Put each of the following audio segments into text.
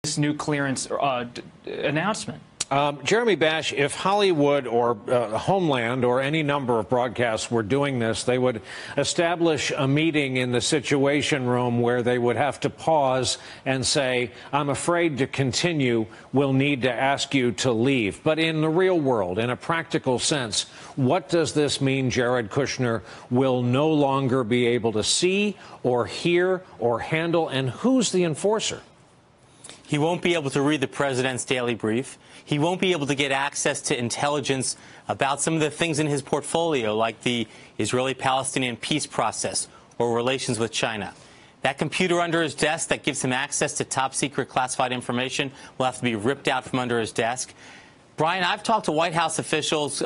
this new clearance announcement? Jeremy Bash, if Hollywood or Homeland or any number of broadcasts were doing this, they would establish a meeting in the Situation Room where they would have to pause and say, I'm afraid to continue, we'll need to ask you to leave. But in the real world, in a practical sense, what does this mean Jared Kushner will no longer be able to see or hear or handle, and who's the enforcer? He won't be able to read the president's daily brief. He won't be able to get access to intelligence about some of the things in his portfolio, like the Israeli-Palestinian peace process or relations with China. That computer under his desk that gives him access to top-secret classified information will have to be ripped out from under his desk. Brian, I've talked to White House officials,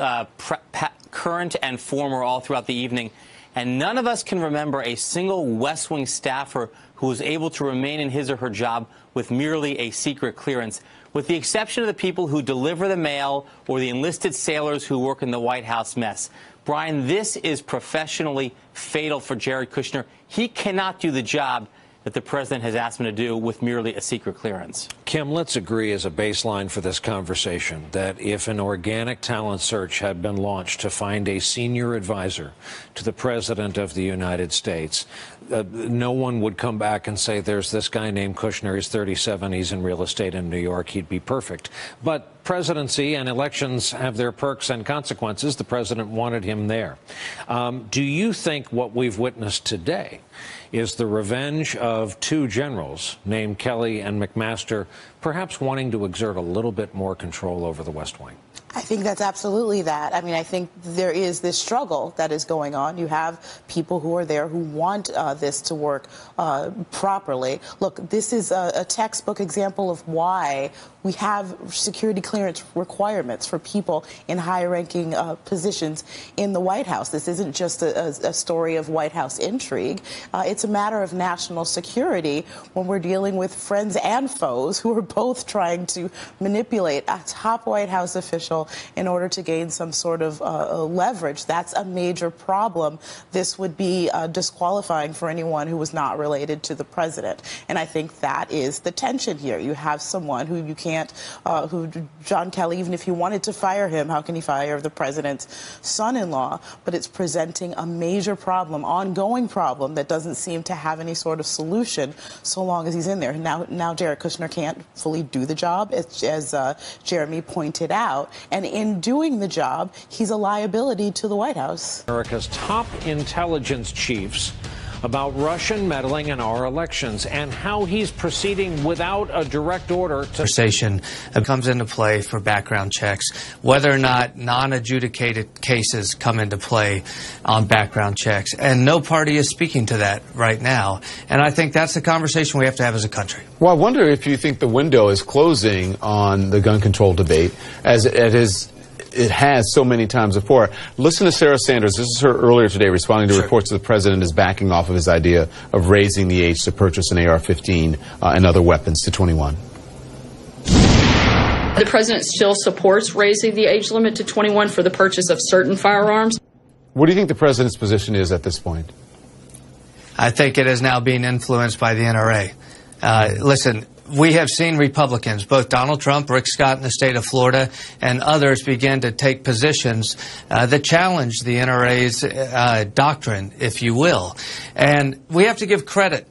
current and former, all throughout the evening, and none of us can remember a single West Wing staffer who was able to remain in his or her job with merely a secret clearance, with the exception of the people who deliver the mail or the enlisted sailors who work in the White House mess. Brian, this is professionally fatal for Jared Kushner. He cannot do the job that the president has asked him to do with merely a secret clearance. Kim, let's agree as a baseline for this conversation that if an organic talent search had been launched to find a senior advisor to the President of the United States, no one would come back and say, there's this guy named Kushner, he's 37, he's in real estate in New York, he'd be perfect. But presidency and elections have their perks and consequences. The president wanted him there. Do you think what we've witnessed today is the revenge of two generals named Kelly and McMaster, perhaps wanting to exert a little bit more control over the West Wing? I think that's absolutely that. I mean, I think there is this struggle that is going on. You have people who are there who want this to work properly. Look, this is a textbook example of why we have security clearance requirements for people in high-ranking positions in the White House. This isn't just a story of White House intrigue. It's a matter of national security when we're dealing with friends and foes who are both trying to manipulate a top White House official in order to gain some sort of leverage. That's a major problem. This would be disqualifying for anyone who was not related to the president. And I think that is the tension here. You have someone who you can't, John Kelly, even if he wanted to fire him, how can he fire the president's son-in-law? But it's presenting a major problem, ongoing problem that doesn't seem to have any sort of solution so long as he's in there. Now Jared Kushner can't fully do the job, as Jeremy pointed out. And in doing the job, he's a liability to the White House. America's top intelligence chiefs about Russian meddling in our elections and how he's proceeding without a direct order to... Conversation comes into play for background checks, whether or not non-adjudicated cases come into play on background checks. And no party is speaking to that right now. And I think that's the conversation we have to have as a country. Well, I wonder if you think the window is closing on the gun control debate as it has so many times before. Listen to Sarah Sanders. This is her earlier today responding to reports that the president is backing off of his idea of raising the age to purchase an AR-15 and other weapons to 21. The president still supports raising the age limit to 21 for the purchase of certain firearms. What do you think the president's position is at this point? I think it is now being influenced by the NRA. Listen, we have seen Republicans, both Donald Trump, Rick Scott in the state of Florida, and others begin to take positions that challenge the NRA's doctrine, if you will. And we have to give credit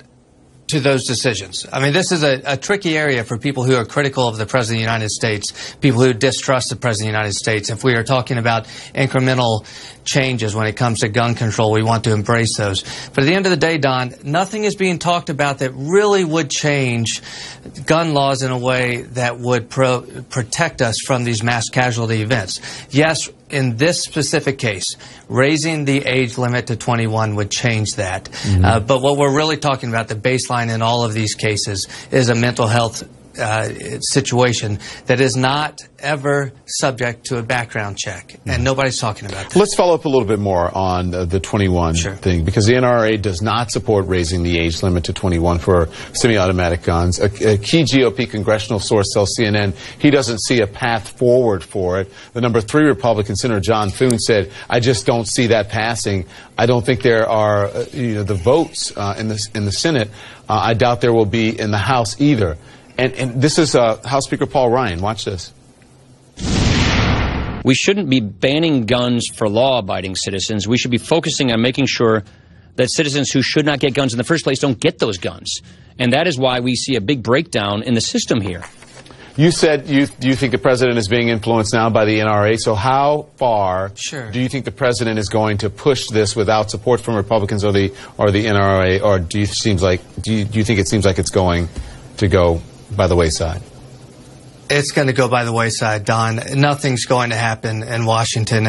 to those decisions. I mean, this is a tricky area for people who are critical of the President of the United States, people who distrust the President of the United States. If we are talking about incremental changes when it comes to gun control, we want to embrace those. But at the end of the day, Don, nothing is being talked about that really would change gun laws in a way that would protect us from these mass casualty events. Yes, in this specific case, raising the age limit to 21 would change that. But what we're really talking about, the baseline in all of these cases, is a mental health situation that is not ever subject to a background check, and nobody's talking about that. Let's follow up a little bit more on the 21 thing, because the NRA does not support raising the age limit to 21 for semi-automatic guns. A key GOP congressional source tells CNN he doesn't see a path forward for it. The number 3 Republican Senator John Thune said, I just don't see that passing. I don't think there are the votes in the Senate. I doubt there will be in the House either. And this is House Speaker Paul Ryan. Watch this. We shouldn't be banning guns for law-abiding citizens. We should be focusing on making sure that citizens who should not get guns in the first place don't get those guns. And that is why we see a big breakdown in the system here. You said you think the president is being influenced now by the NRA. So how far do you think the president is going to push this without support from Republicans or the NRA? Or do you think it seems like it's going to go by the wayside? It's going to go by the wayside, Don. Nothing's going to happen in Washington,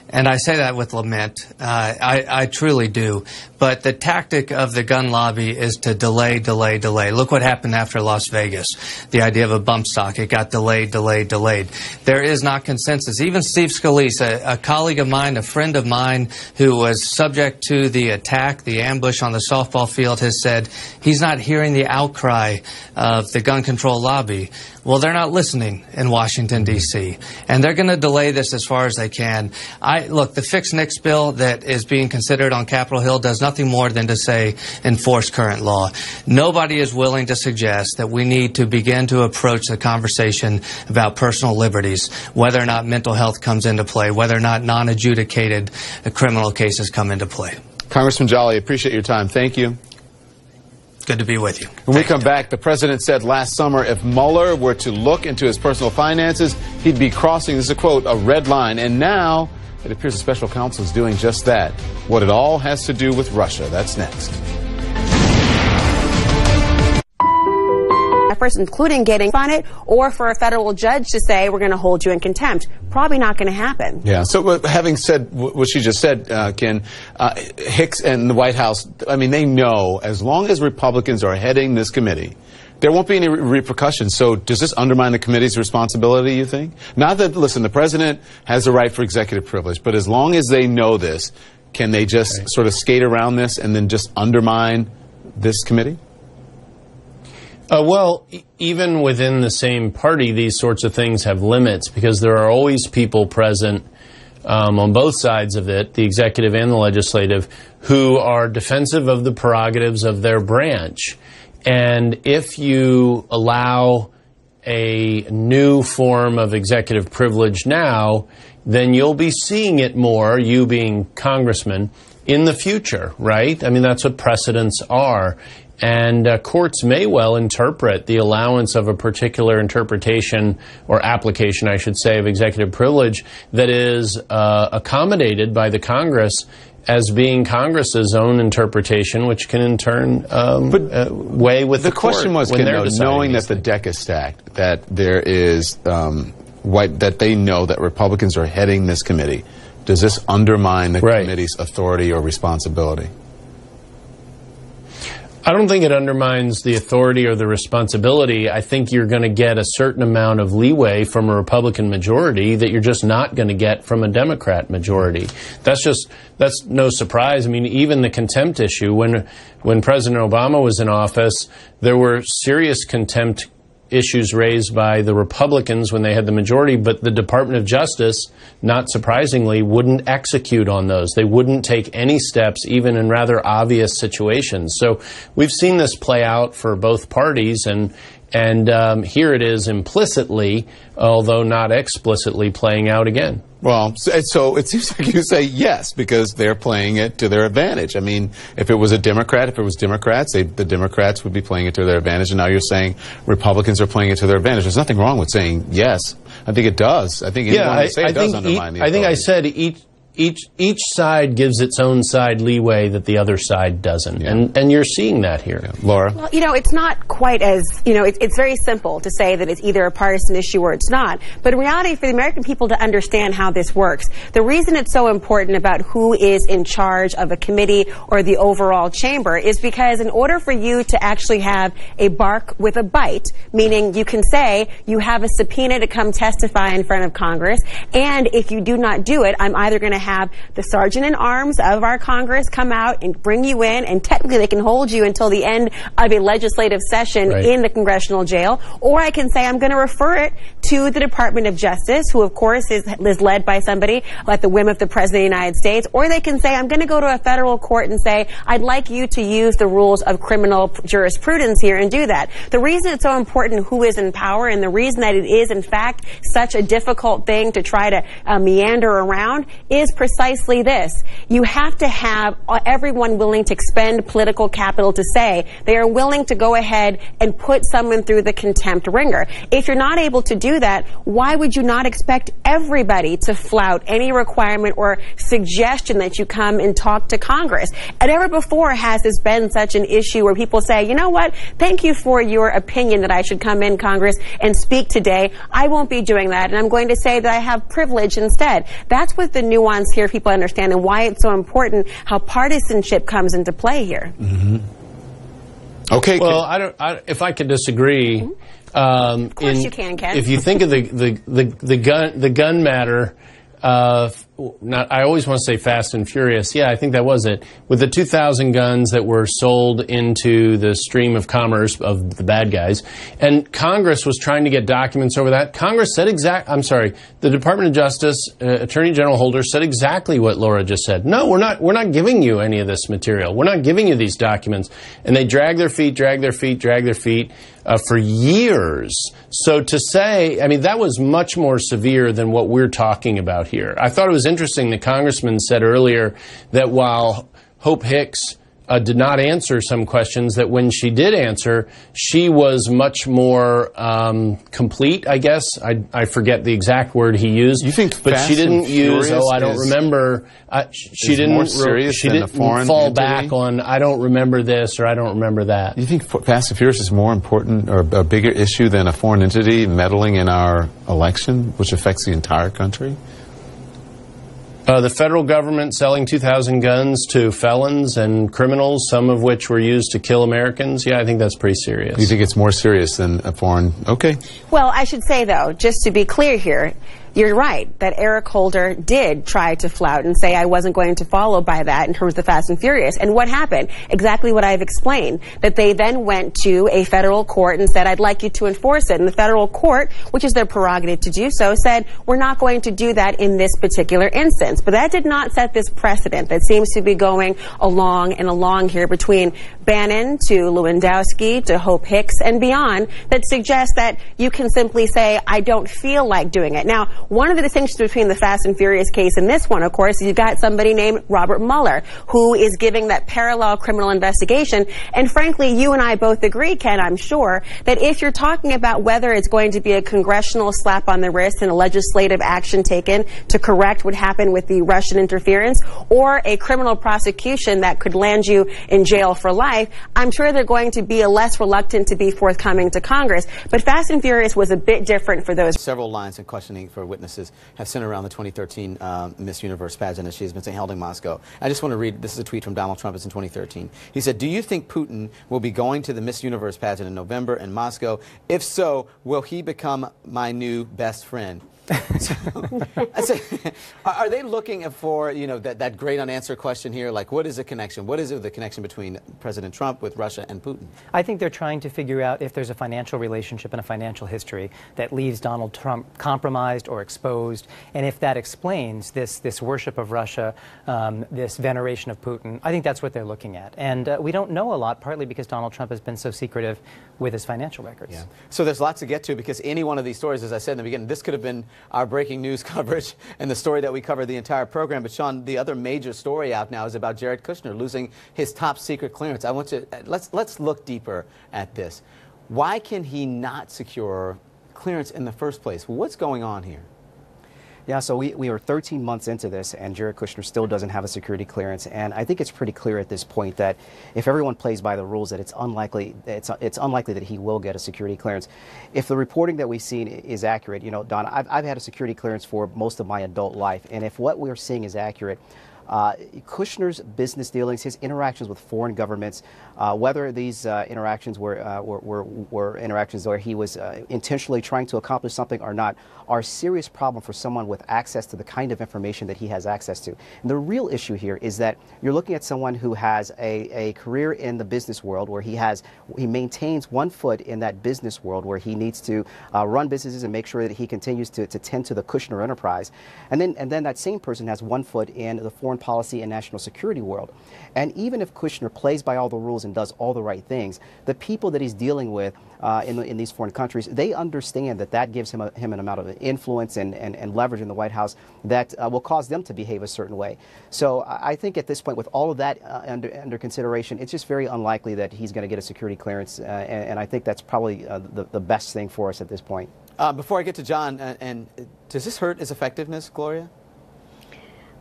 and I say that with lament. I truly do. But the tactic of the gun lobby is to delay, delay, delay. Look what happened after Las Vegas. The idea of a bump stock. It got delayed, delayed, delayed. There is not consensus. Even Steve Scalise, a colleague of mine, a friend of mine who was subject to the attack, the ambush on the softball field, has said he's not hearing the outcry of the gun control lobby. Well, they're not listening in Washington, D.C., and they're going to delay this as far as they can. Look, the Fix NICS bill that is being considered on Capitol Hill does nothing more than to say enforce current law. Nobody is willing to suggest that we need to begin to approach the conversation about personal liberties, whether or not mental health comes into play, whether or not non-adjudicated criminal cases come into play. Congressman Jolly, appreciate your time. Thank you. Good to be with you. When we come back, the president said last summer if Mueller were to look into his personal finances, he'd be crossing, this is a quote, a red line. And now it appears the special counsel is doing just that. What it all has to do with Russia. That's next. Efforts, including getting on it, or for a federal judge to say we're going to hold you in contempt. Probably not going to happen. Yeah. So having said what she just said, Ken, Hicks and the White House, I mean, they know as long as Republicans are heading this committee, there won't be any repercussions. So does this undermine the committee's responsibility, you think? Not that, listen, the president has a right for executive privilege, but as long as they know this, can they just sort of skate around this and then just undermine this committee? Well, even within the same party, these sorts of things have limits because there are always people present on both sides of it, the executive and the legislative, who are defensive of the prerogatives of their branch. And if you allow a new form of executive privilege now, then you'll be seeing it more, you being congressman, in the future, right? I mean, that's what precedents are. And courts may well interpret the allowance of a particular interpretation or application, I should say, of executive privilege that is accommodated by the Congress as being Congress's own interpretation, which can in turn weigh with the court. The question was, knowing that the deck is stacked, that there is that they know that Republicans are heading this committee, does this undermine the committee's authority or responsibility? I don't think it undermines the authority or the responsibility. I think you're going to get a certain amount of leeway from a Republican majority that you're just not going to get from a Democrat majority. That's no surprise. I mean, even the contempt issue, when President Obama was in office, there were serious contempt issues raised by the Republicans when they had the majority, but the Department of Justice, not surprisingly, wouldn't execute on those. They wouldn't take any steps, even in rather obvious situations. So we've seen this play out for both parties, and here it is implicitly, although not explicitly, playing out again. Well, so it seems like you say yes, because they're playing it to their advantage. I mean, if it was a Democrat, if it was Democrats, the Democrats would be playing it to their advantage, and now you're saying Republicans are playing it to their advantage. There's nothing wrong with saying yes. I think it does. I think anyone would say it does undermine the authority. I think I said each side gives its own side leeway that the other side doesn't. Yeah. And you're seeing that here. Yeah. Laura? Well, it's not quite as, it's very simple to say that it's either a partisan issue or it's not. But in reality, for the American people to understand how this works, the reason it's so important about who is in charge of a committee or the overall chamber is because in order for you to actually have a bark with a bite, meaning you can say you have a subpoena to come testify in front of Congress, and if you do not do it, I'm either going to have the sergeant in arms of our Congress come out and bring you in, and technically they can hold you until the end of a legislative session in the congressional jail, or I can say I'm going to refer it to the Department of Justice, who of course is led by somebody at the whim of the President of the United States, or they can say, I'm going to go to a federal court and say, I'd like you to use the rules of criminal jurisprudence here and do that. The reason it's so important who is in power, and the reason that it is in fact such a difficult thing to try to meander around, is precisely this. You have to have everyone willing to expend political capital to say they are willing to go ahead and put someone through the contempt ringer. If you're not able to do that, why would you not expect everybody to flout any requirement or suggestion that you come and talk to Congress? And never before has this been such an issue where people say, you know what, thank you for your opinion that I should come in Congress and speak today. I won't be doing that, and I'm going to say that I have privilege instead. That's what the nuance here people understand, and why it's so important how partisanship comes into play here. Mm-hmm. Okay. Well, if I could disagree. Of course you can, Ken. If you think of the gun matter, I always want to say Fast and Furious. Yeah, I think that was it. With the 2,000 guns that were sold into the stream of commerce of the bad guys, and Congress was trying to get documents over that. Congress said the Department of Justice, Attorney General Holder said exactly what Laura just said. No, we're not giving you any of this material. We're not giving you these documents. And they drag their feet for years. So to say, I mean, that was much more severe than what we're talking about here. I thought it was interesting that Congressman said earlier that while Hope Hicks did not answer some questions, that when she did answer, she was much more complete, I guess. I forget the exact word he used. You think but she didn't use, I don't remember. She didn't fall back on, I don't remember this or I don't remember that. You think Fast and Furious is more important or a bigger issue than a foreign entity meddling in our election, which affects the entire country? The federal government selling 2,000 guns to felons and criminals, some of which were used to kill Americans. Yeah, I think that's pretty serious. You think it's more serious than a foreign? Okay. Well, I should say, though, just to be clear here, you're right that Eric Holder did try to flout and say I wasn't going to follow by that in terms of the Fast and Furious. And what happened? Exactly what I've explained, that they then went to a federal court and said, I'd like you to enforce it. And the federal court, which is their prerogative to do so, said, we're not going to do that in this particular instance. But that did not set this precedent that seems to be going along and along here between Bannon to Lewandowski to Hope Hicks and beyond that suggests that you can simply say, I don't feel like doing it. Now, one of the distinctions between the Fast and Furious case and this one, of course, is you've got somebody named Robert Mueller, who is giving that parallel criminal investigation. And frankly, you and I both agree, Ken, I'm sure, that if you're talking about whether it's going to be a congressional slap on the wrist and a legislative action taken to correct what happened with the Russian interference, or a criminal prosecution that could land you in jail for life, I'm sure they're going to be less reluctant to be forthcoming to Congress. But Fast and Furious was a bit different for those. Several lines of questioning for witnesses have centered around the 2013 Miss Universe pageant as she has been held in Moscow. I just want to read, this is a tweet from Donald Trump, it's in 2013. He said, do you think Putin will be going to the Miss Universe pageant in November in Moscow? If so, will he become my new best friend? Are they looking for, you know, that great unanswered question here? Like, what is the connection? What is the connection between President Trump with Russia and Putin? I think they're trying to figure out if there's a financial relationship and a financial history that leaves Donald Trump compromised or exposed, and if that explains this worship of Russia, this veneration of Putin. I think that's what they're looking at. And we don't know a lot, partly because Donald Trump has been so secretive with his financial records. Yeah. So there's lots to get to, because any one of these stories, as I said in the beginning, this could have been our breaking news coverage and the story that we covered the entire program. But Sean, the other major story out now is about Jared Kushner losing his top secret clearance. I want to let's look deeper at this. Why can he not secure clearance in the first place? What's going on here? Yeah, so we are 13 months into this, and Jared Kushner still doesn't have a security clearance. And I think it's pretty clear at this point that if everyone plays by the rules, that it's unlikely that he will get a security clearance. If the reporting that we've seen is accurate, you know, Don, I've had a security clearance for most of my adult life, and if what we're seeing is accurate, Kushner's business dealings, his interactions with foreign governments, whether these interactions were interactions where he was intentionally trying to accomplish something or not, are a serious problem for someone with access to the kind of information that he has access to. And the real issue here is that you're looking at someone who has a career in the business world where he maintains one foot in that business world where he needs to run businesses and make sure that he continues to tend to the Kushner enterprise. And then that same person has one foot in the foreign policy and national security world. And even if Kushner plays by all the rules and does all the right things, the people that he's dealing with in these foreign countries, they understand that gives him an amount of influence and leverage in the White House that will cause them to behave a certain way. So I think at this point, with all of that under consideration, it's just very unlikely that he's going to get a security clearance, and I think that's probably the best thing for us at this point. Before I get to John, and does this hurt his effectiveness, Gloria?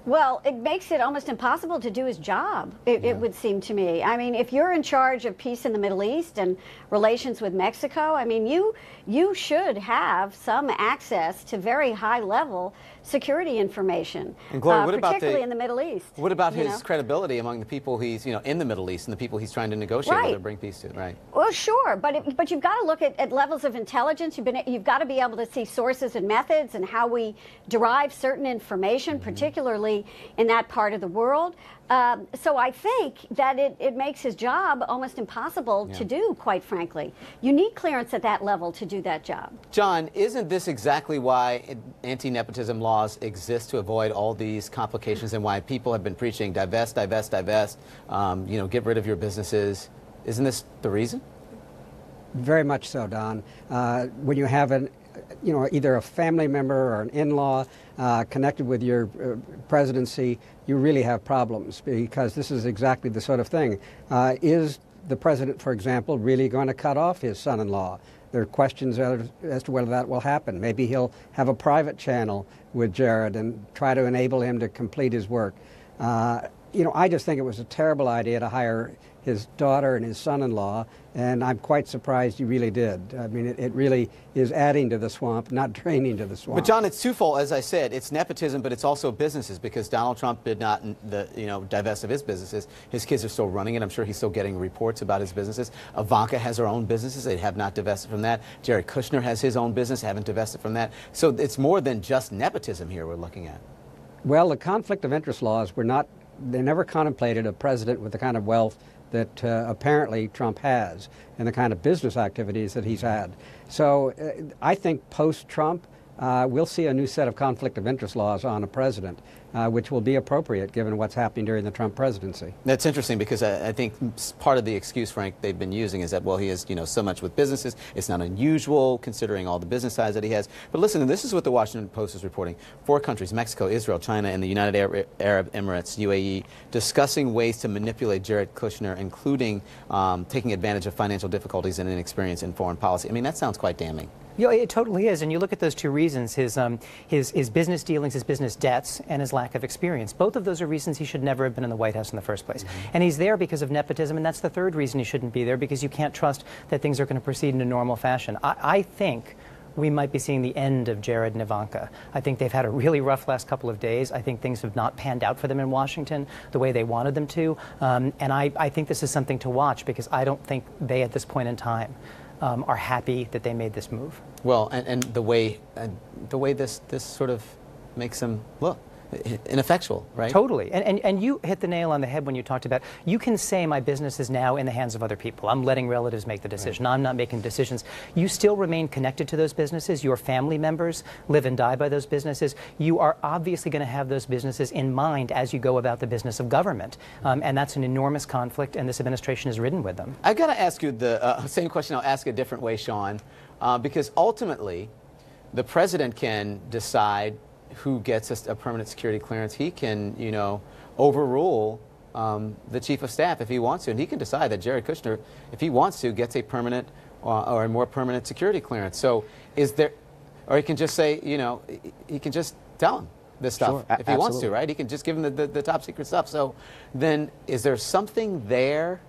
Well, it makes it almost impossible to do his job, it would seem to me. I mean, if you're in charge of peace in the Middle East and relations with Mexico, I mean, you should have some access to very high-level security information, and Gloria, what particularly in the Middle East. What about his credibility among the people he's, in the Middle East and the people he's trying to negotiate with or bring peace to, right? Well, sure, but you've got to look at levels of intelligence. You've got to be able to see sources and methods and how we derive certain information, particularly in that part of the world. So I think that it makes his job almost impossible to do, quite frankly. You need clearance at that level to do that job. John, isn't this exactly why anti-nepotism laws exist, to avoid all these complications, and why people have been preaching divest, divest, divest, get rid of your businesses? Isn't this the reason? Very much so, Don. When you have either a family member or an in-law connected with your presidency, you really have problems, because this is exactly the sort of thing. Is the president, for example, really going to cut off his son-in-law? There are questions as to whether that will happen. Maybe he'll have a private channel with Jared and try to enable him to complete his work. I just think it was a terrible idea to hire his daughter and his son-in-law, and I'm quite surprised he really did. I mean, it really is adding to the swamp, not draining to the swamp. But John, it's twofold. As I said, it's nepotism, but it's also businesses, because Donald Trump did not, divest of his businesses. His kids are still running it. I'm sure he's still getting reports about his businesses. Ivanka has her own businesses. They have not divested from that. Jared Kushner has his own business, haven't divested from that. So it's more than just nepotism here we're looking at. Well, the conflict of interest laws they never contemplated a president with the kind of wealth that apparently Trump has and the kind of business activities that he's had. So I think post-Trump, we'll see a new set of conflict of interest laws on a president, which will be appropriate given what's happening during the Trump presidency. That's interesting, because I think part of the excuse, Frank, they've been using is that, well, he has so much with businesses. It's not unusual considering all the business ties that he has. But listen, this is what the Washington Post is reporting. 4 countries, Mexico, Israel, China, and the United Arab Emirates, UAE, discussing ways to manipulate Jared Kushner, including taking advantage of financial difficulties and inexperience in foreign policy. I mean, that sounds quite damning. Yeah, it totally is. And you look at those two reasons, his business dealings, his business debts, and his lack of experience. Both of those are reasons he should never have been in the White House in the first place. And he's there because of nepotism, and that's the third reason he shouldn't be there, because you can't trust that things are going to proceed in a normal fashion. I think we might be seeing the end of Jared and Ivanka. I think they've had a really rough last couple of days. I think things have not panned out for them in Washington the way they wanted them to. And I think this is something to watch, because I don't think they, at this point in time, are happy that they made this move. Well, and the way this sort of makes them look ineffectual, right? Totally. And you hit the nail on the head when you talked about, you can say my business is now in the hands of other people. I'm letting relatives make the decision. Right. I'm not making decisions. You still remain connected to those businesses. Your family members live and die by those businesses. You are obviously going to have those businesses in mind as you go about the business of government. And that's an enormous conflict, and this administration is ridden with them. I've got to ask you the same question. I'll ask a different way, Sean, because ultimately the president can decide who gets a permanent security clearance. He can, overrule the chief of staff if he wants to, and he can decide that Jared Kushner, if he wants to, gets a permanent or a more permanent security clearance. So is there, or he can just say, he can just tell him this stuff if he wants to, right? He can just give him the top secret stuff. So then is there something there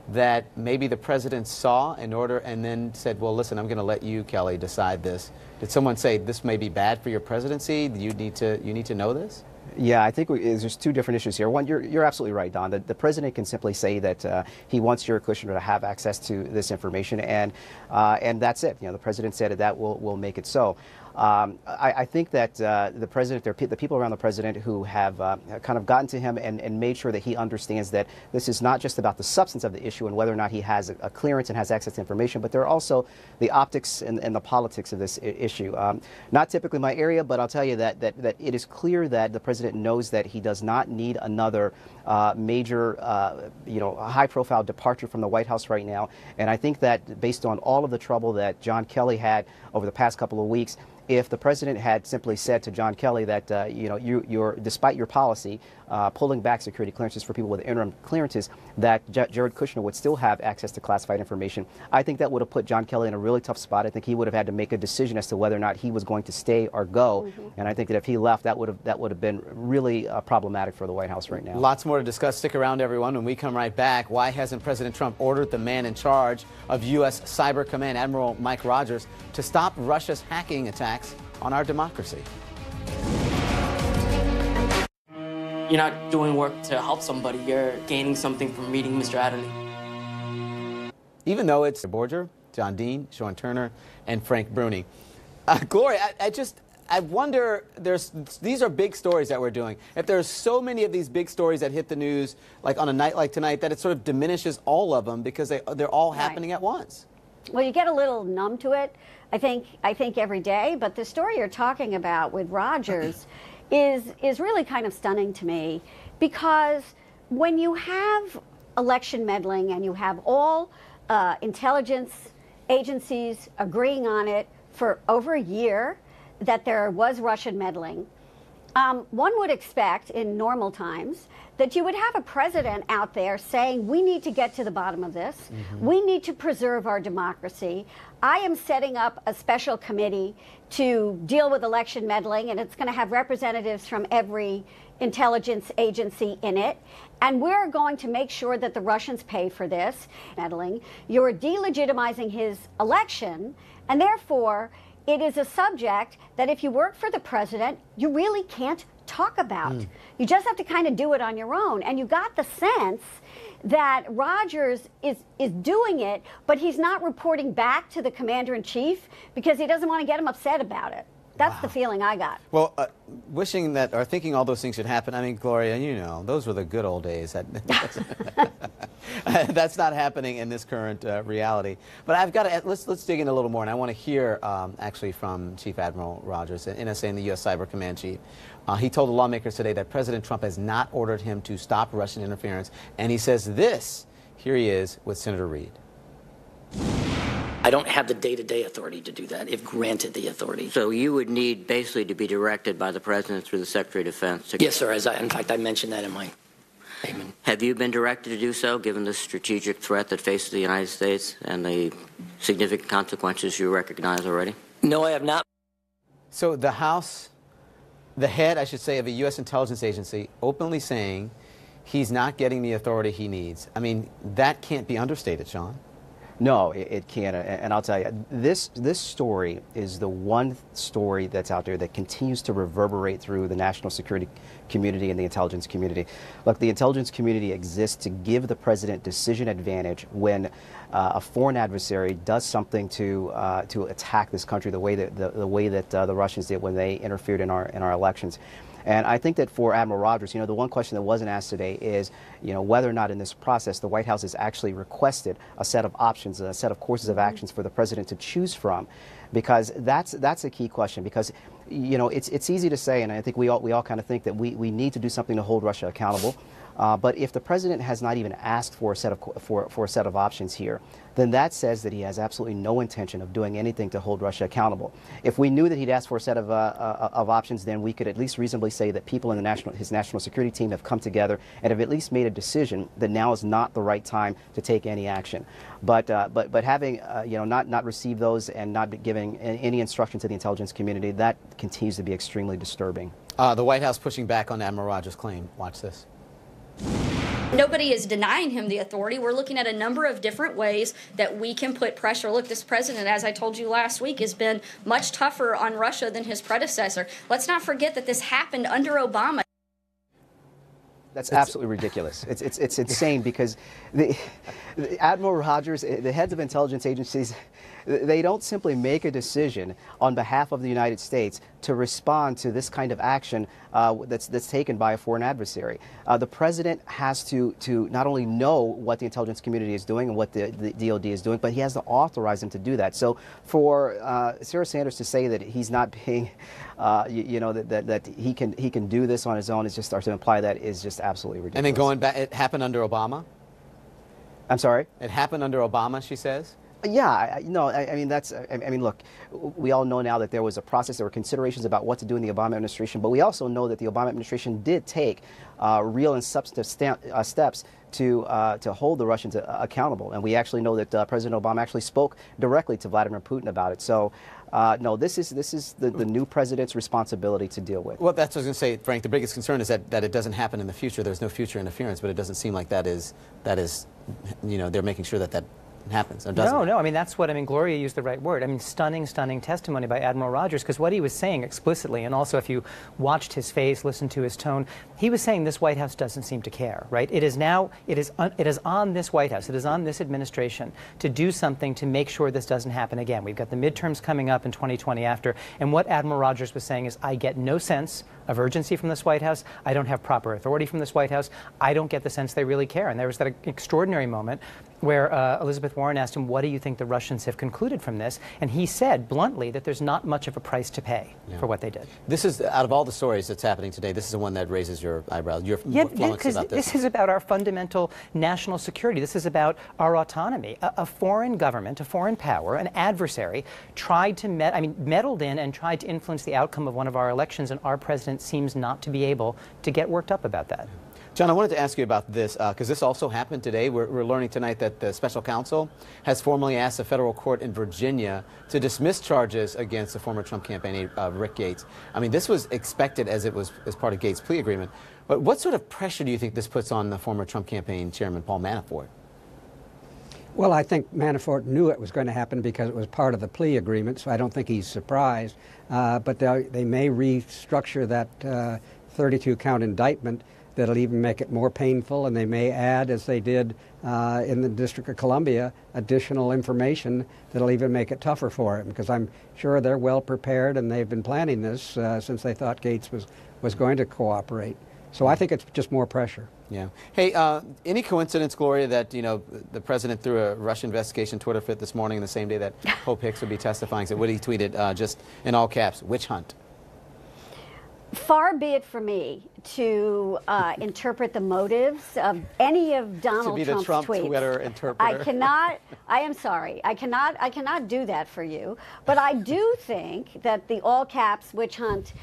that maybe the president saw and then said, well, listen, I'm going to let you, Kelly, decide this? Did someone say this may be bad for your presidency? You need to know this? Yeah, I think there's two different issues here. One, you're absolutely right, Don. The president can simply say that he wants Jared Kushner to have access to this information, and that's it. You know, the president said that will make it so. I think that the president, the people around the president who have kind of gotten to him and made sure that he understands that this is not just about the substance of the issue and whether or not he has a clearance and has access to information, but there are also the optics and the politics of this issue. Not typically my area, but I'll tell you that it is clear that the president knows that he does not need another major, high-profile departure from the White House right now. And I think that based on all of the trouble that John Kelly had over the past couple of weeks, if the president had simply said to John Kelly that, you're despite your policy, pulling back security clearances for people with interim clearances, that Jared Kushner would still have access to classified information, I think that would have put John Kelly in a really tough spot. I think he would have had to make a decision as to whether or not he was going to stay or go. And I think that if he left, that would have been really problematic for the White House right now. Lots more to discuss. Stick around, everyone. When we come right back, why hasn't President Trump ordered the man in charge of U.S. Cyber Command, Admiral Mike Rogers, to stop Russia's hacking attacks on our democracy? You're not doing work to help somebody. You're gaining something from meeting Mr. Adderley. Even though it's Borger, John Dean, Sean Turner, and Frank Bruni. Gloria, I wonder, these are big stories that we're doing. If there's so many of these big stories that hit the news, like on a night like tonight, that it sort of diminishes all of them because they're all happening at once. Well, you get a little numb to it, I think every day. But the story you're talking about with Rogers is really kind of stunning to me, because when you have election meddling and you have all intelligence agencies agreeing on it for over a year that there was Russian meddling, one would expect in normal times that you would have a president out there saying, we need to get to the bottom of this. We need to preserve our democracy. I am setting up a special committee to deal with election meddling, and it's going to have representatives from every intelligence agency in it. And we're going to make sure that the Russians pay for this meddling. You're delegitimizing his election, and therefore it is a subject that if you work for the president, you really can't talk about. You just have to kind of do it on your own. And you got the sense that Rogers is doing it, but he's not reporting back to the commander-in-chief because he doesn't want to get him upset about it. That's the feeling I got. Well, wishing that or thinking all those things should happen, I mean, Gloria, you know, those were the good old days. That's not happening in this current reality. But I've got to, let's dig in a little more, and I want to hear actually from Chief Admiral Rogers, NSA and the U.S. Cyber Command Chief. He told the lawmakers today that President Trump has not ordered him to stop Russian interference, and he says this. Here he is with Senator Reid. I don't have the day-to-day authority to do that, if granted the authority. So you would need basically to be directed by the President through the Secretary of Defense? Yes, sir. In fact, I mentioned that in my statement. Have you been directed to do so, given the strategic threat that faces the United States and the significant consequences you recognize already? No, I have not. So the House, the head, I should say, of a U.S. intelligence agency openly saying he's not getting the authority he needs. I mean, that can't be understated, Sean. No, it can't. And I'll tell you, this story is the one story that's out there that continues to reverberate through the national security community and the intelligence community. Look, the intelligence community exists to give the president decision advantage when a foreign adversary does something to attack this country the way that the Russians did when they interfered in our elections. And I think that for Admiral Rogers, the one question that wasn't asked today is, whether or not in this process the White House has actually requested a set of options, a set of courses of actions for the president to choose from, because that's a key question. Because it's easy to say, and I think we all kind of think that we need to do something to hold Russia accountable. But if the president has not even asked for a set of options here, then that says that he has absolutely no intention of doing anything to hold Russia accountable. If we knew that he'd asked for a set of options, then we could at least reasonably say that people in his national security team have come together and have at least made a decision that now is not the right time to take any action. But having not received those and not giving any instruction to the intelligence community, that continues to be extremely disturbing. The White House pushing back on Admiral Rogers' claim. Watch this. Nobody is denying him the authority. We're looking at a number of different ways that we can put pressure. Look, this president, as I told you last week, has been much tougher on Russia than his predecessor. Let's not forget that this happened under Obama. That's absolutely ridiculous. It's insane because the Admiral Rogers, the heads of intelligence agencies, they don't simply make a decision on behalf of the United States to respond to this kind of action that's taken by a foreign adversary. The president has to not only know what the intelligence community is doing and what the DOD is doing, but he has to authorize them to do that. So for Sarah Sanders to say that he's not being, that he can do this on his own, is just starts to imply that is just absolutely ridiculous. And then going back, it happened under Obama? I'm sorry? It happened under Obama, she says? Yeah, I mean, look, we all know now that there was a process, there were considerations about what to do in the Obama administration, but we also know that the Obama administration did take real and substantive steps to hold the Russians accountable. And we actually know that President Obama actually spoke directly to Vladimir Putin about it. So, no, this is the new president's responsibility to deal with. Well, that's what I was going to say, Frank. The biggest concern is that it doesn't happen in the future. There's no future interference, but it doesn't seem like that is, they're making sure that happens, or doesn't. No, I mean, that's what, Gloria used the right word. I mean, stunning testimony by Admiral Rogers, because what he was saying explicitly, and also if you watched his face, listened to his tone, he was saying this White House doesn't seem to care, right? It is on this White House, it is on this administration to do something to make sure this doesn't happen again. We've got the midterms coming up in 2020 after, and what Admiral Rogers was saying is, I get no sense of urgency from this White House. I don't have proper authority from this White House. I don't get the sense they really care. And there was that extraordinary moment where Elizabeth Warren asked him, what do you think the Russians have concluded from this? And he said bluntly that there's not much of a price to pay for what they did. This is, out of all the stories that's happening today, this is the one that raises your eyebrows. Because this is about our fundamental national security. This is about our autonomy. A foreign government, a foreign power, an adversary tried to meddled in and tried to influence the outcome of one of our elections, and our president seems not to be able to get worked up about that. John, I wanted to ask you about this, because this also happened today. We're learning tonight that the special counsel has formally asked a federal court in Virginia to dismiss charges against the former Trump campaign aide, Rick Gates. I mean, this was expected as part of Gates' plea agreement. But what sort of pressure do you think this puts on the former Trump campaign chairman, Paul Manafort? Well, I think Manafort knew it was going to happen because it was part of the plea agreement, so I don't think he's surprised. But they may restructure that 32-count indictment that'll even make it more painful, and they may add, as they did in the District of Columbia, additional information that'll even make it tougher for him, because I'm sure they're well prepared and they've been planning this since they thought Gates was going to cooperate. So I think it's just more pressure. Yeah. Hey, any coincidence, Gloria, that the president threw a Russia investigation Twitter fit this morning, the same day that Hope Hicks would be testifying? So what he tweeted, just in all caps, witch hunt. Far be it for me to interpret the motives of any of Donald Trump's tweets. To be the Trump Twitter interpreter. I am sorry. I cannot do that for you. But I do think that the all caps witch hunt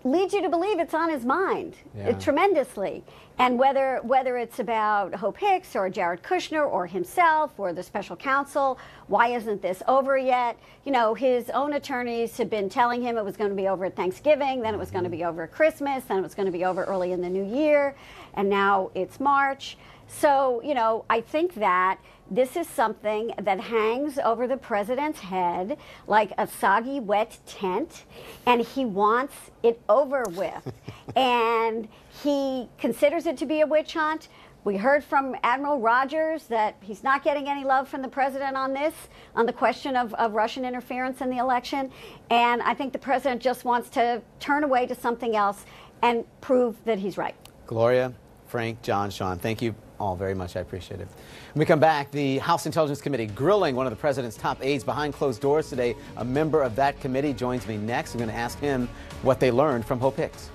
leads you to believe it's on his mind tremendously. And whether it's about Hope Hicks or Jared Kushner or himself or the special counsel, why isn't this over yet? His own attorneys have been telling him it was going to be over at Thanksgiving, then it was going to be over at Christmas, then it was going to be over early in the new year, and now it's March. So, I think that this is something that hangs over the president's head like a soggy, wet tent, and he wants it over with. And he considers it to be a witch hunt. We heard from Admiral Rogers that he's not getting any love from the president on this, on the question of Russian interference in the election. And I think the president just wants to turn away to something else and prove that he's right. Gloria, Frank, John, Sean, thank you all very much. I appreciate it. When we come back, the House Intelligence Committee grilling one of the president's top aides behind closed doors today. A member of that committee joins me next. I'm going to ask him what they learned from Hope Hicks.